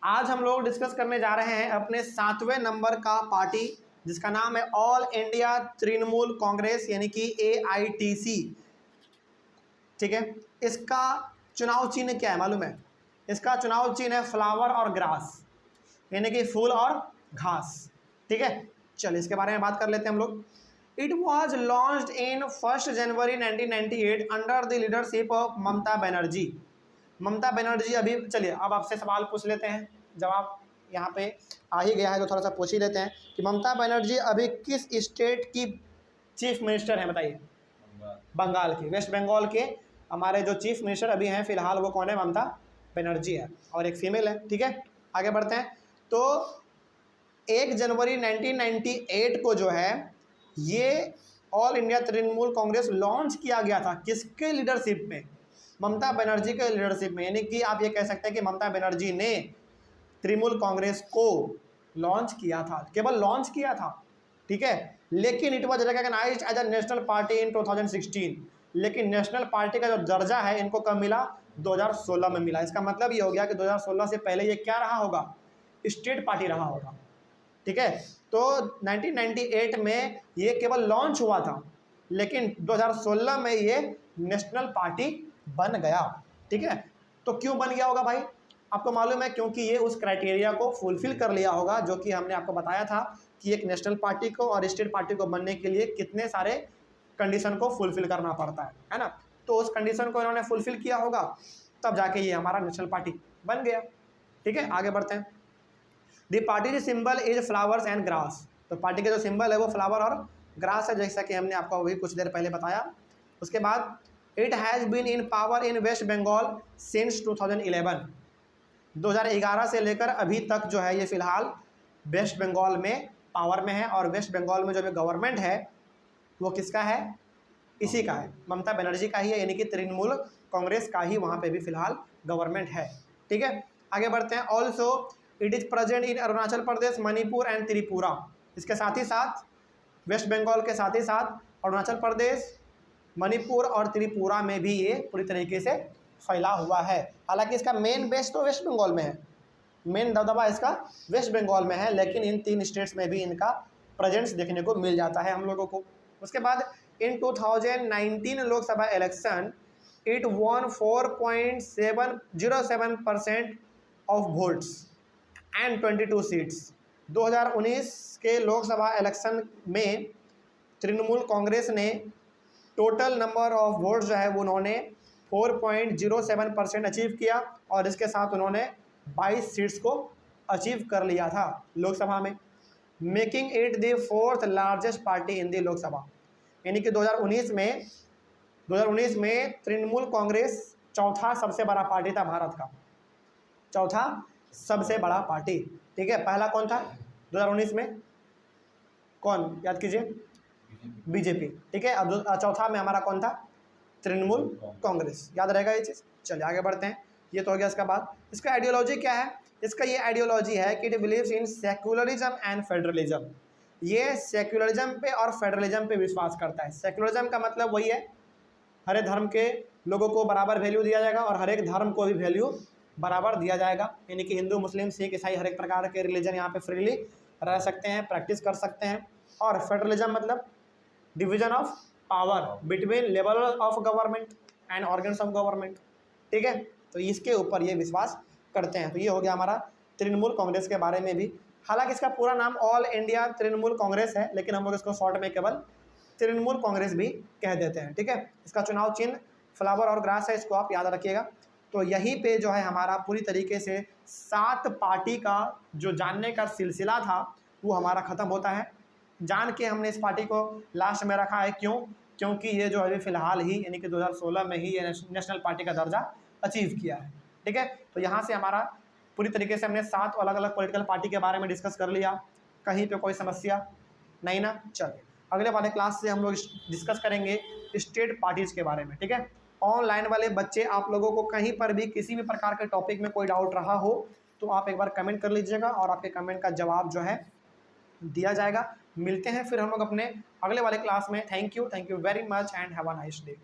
आज हम लोग डिस्कस करने जा रहे हैं अपने 7वें नंबर का पार्टी जिसका नाम है ऑल इंडिया तृणमूल कांग्रेस यानी कि AITC। ठीक है, इसका चुनाव चिन्ह क्या है मालूम है? इसका चुनाव चिन्ह है फ्लावर और ग्रास यानी कि फूल और घास। ठीक है, चलिए इसके बारे में बात कर लेते हैं हम लोग। It was launched in 1 January 1998 under the leadership of Mamata Banerjee. Mamata Banerjee अभी, चलिए अब आपसे सवाल पूछ लेते हैं, जवाब यहाँ पे आ ही गया है तो थोड़ा सा पूछ ही लेते हैं कि ममता बनर्जी अभी किस स्टेट की चीफ मिनिस्टर हैं? बताइए। बंगाल की, वेस्ट बंगाल के हमारे जो चीफ मिनिस्टर अभी हैं फिलहाल वो कौन है? ममता बनर्जी है और एक फीमेल है। ठीक है, आगे बढ़ते हैं। तो 1 जनवरी 1998 को जो है ये all India Trinamool Congress launch किया गया था। किसके लीडरशिप में? ममता बनर्जी के लीडरशिप में। यानी कि आप ये कह सकते हैं कि ममता बनर्जी ने तृणमूल कांग्रेस को लॉन्च किया था, केवल लॉन्च किया था। ठीक है, लेकिन it was recognised as a national party in 2016। लेकिन नेशनल पार्टी का जो दर्जा है इनको कब मिला? 2016 में मिला। इसका मतलब ये हो गया कि 2016 से पहले ये क्या रहा होगा? स्टेट पार्टी रहा होगा। ठीक है, तो 1998 में ये केवल लॉन्च हुआ था लेकिन 2016 में ये नेशनल पार्टी बन गया। ठीक है, तो क्यों बन गया होगा भाई? आपको मालूम है, क्योंकि ये उस क्राइटेरिया को फुलफिल कर लिया होगा जो कि हमने आपको बताया था कि एक नेशनल पार्टी को और स्टेट पार्टी को बनने के लिए कितने सारे कंडीशन को फुलफिल करना पड़ता है ना। तो उस कंडीशन को इन्होंने फुलफिल किया होगा तब जाके ये हमारा नेशनल पार्टी बन गया। ठीक है, आगे बढ़ते हैं। The party symbol is flowers and grass. तो पार्टी का जो सिंबल है वो फ्लावर और ग्रास है, जैसा कि हमने आपको अभी कुछ देर पहले बताया। उसके बाद it has been in power in West Bengal since 2011। 2011 से लेकर अभी तक जो है ये फिलहाल वेस्ट बंगाल में पावर में है। और वेस्ट बंगाल में जो भी गवर्नमेंट है वो किसका है? इसी का है, ममता बनर्जी का ही है, यानी कि तृणमूल कांग्रेस का ही वहाँ पे भी फिलहाल गवर्नमेंट है। ठीक है, आगे बढ़ते हैं। Also it is present in Arunachal Pradesh, Manipur and Tripura. इसके साथ ही साथ वेस्ट बंगाल के साथ ही साथ अरुणाचल प्रदेश, मणिपुर और त्रिपुरा में भी ये पूरी तरीके से फैला हुआ है। हालांकि इसका मेन बेस तो वेस्ट बंगाल में है, मेन दबदबा इसका वेस्ट बंगाल में है, लेकिन इन 3 स्टेट्स में भी इनका प्रेजेंस देखने को मिल जाता है हम लोगों को। उसके बाद in 2019 Lok Sabha election it won 4.07% of votes and 22 seats. 2019 के लोकसभा इलेक्शन में तृणमूल कांग्रेस ने टोटल नंबर ऑफ वोट जो है वो उन्होंने 4.07% अचीव किया और इसके साथ उन्होंने 22 सीट्स को अचीव कर लिया था लोकसभा में, making it the 4th largest party in the Lok Sabha. यानी कि 2019 में तृणमूल कांग्रेस चौथा सबसे बड़ा पार्टी था भारत का, चौथा सबसे बड़ा पार्टी। ठीक है, पहला कौन था 2019 में? कौन, याद कीजिए? बीजेपी। ठीक है, अब चौथा में हमारा कौन था? तृणमूल कांग्रेस। याद रहेगा ये चीज़। चलिए आगे बढ़ते हैं। ये तो हो गया। इसका बाद इसका आइडियोलॉजी क्या है? इसका ये आइडियोलॉजी है कि it believes in secularism and federalism. ये सेक्युलरिज्म पे और फेडरलिज्म पे विश्वास करता है। सेक्युलरिज्म का मतलब वही है, हर एक धर्म के लोगों को बराबर वैल्यू दिया जाएगा और हर एक धर्म को भी वैल्यू बराबर दिया जाएगा। यानी कि हिंदू, मुस्लिम, सिख, ईसाई हर एक प्रकार के रिलीजन यहाँ पे फ्रीली रह सकते हैं, प्रैक्टिस कर सकते हैं। और फेडरलिज्म मतलब division of power between level of government and organs of government. ठीक है, तो इसके ऊपर ये विश्वास करते हैं। तो ये हो गया हमारा तृणमूल कांग्रेस के बारे में भी। हालांकि इसका पूरा नाम ऑल इंडिया तृणमूल कांग्रेस है, लेकिन हम लोग इसको शॉर्ट में केवल तृणमूल कांग्रेस भी कह देते हैं। ठीक है, इसका चुनाव चिन्ह फ्लावर और ग्रास है, इसको आप याद रखिएगा। तो यहीं पे जो है हमारा पूरी तरीके से 7 पार्टी का जो जानने का सिलसिला था वो हमारा ख़त्म होता है। जान के हमने इस पार्टी को लास्ट में रखा है, क्यों? क्योंकि ये जो अभी फ़िलहाल ही यानी कि 2016 में ही ये नेशनल पार्टी का दर्जा अचीव किया है। ठीक है, तो यहाँ से हमारा पूरी तरीके से हमने 7 अलग अलग पॉलिटिकल पार्टी के बारे में डिस्कस कर लिया। कहीं पे कोई समस्या नहीं ना? चलिए अगले वाले क्लास से हम लोग डिस्कस करेंगे स्टेट पार्टीज़ के बारे में। ठीक है, ऑनलाइन वाले बच्चे, आप लोगों को कहीं पर भी किसी भी प्रकार के टॉपिक में कोई डाउट रहा हो तो आप एक बार कमेंट कर लीजिएगा और आपके कमेंट का जवाब जो है दिया जाएगा। मिलते हैं फिर हम लोग अपने अगले वाले क्लास में। Thank you very much and have a nice day.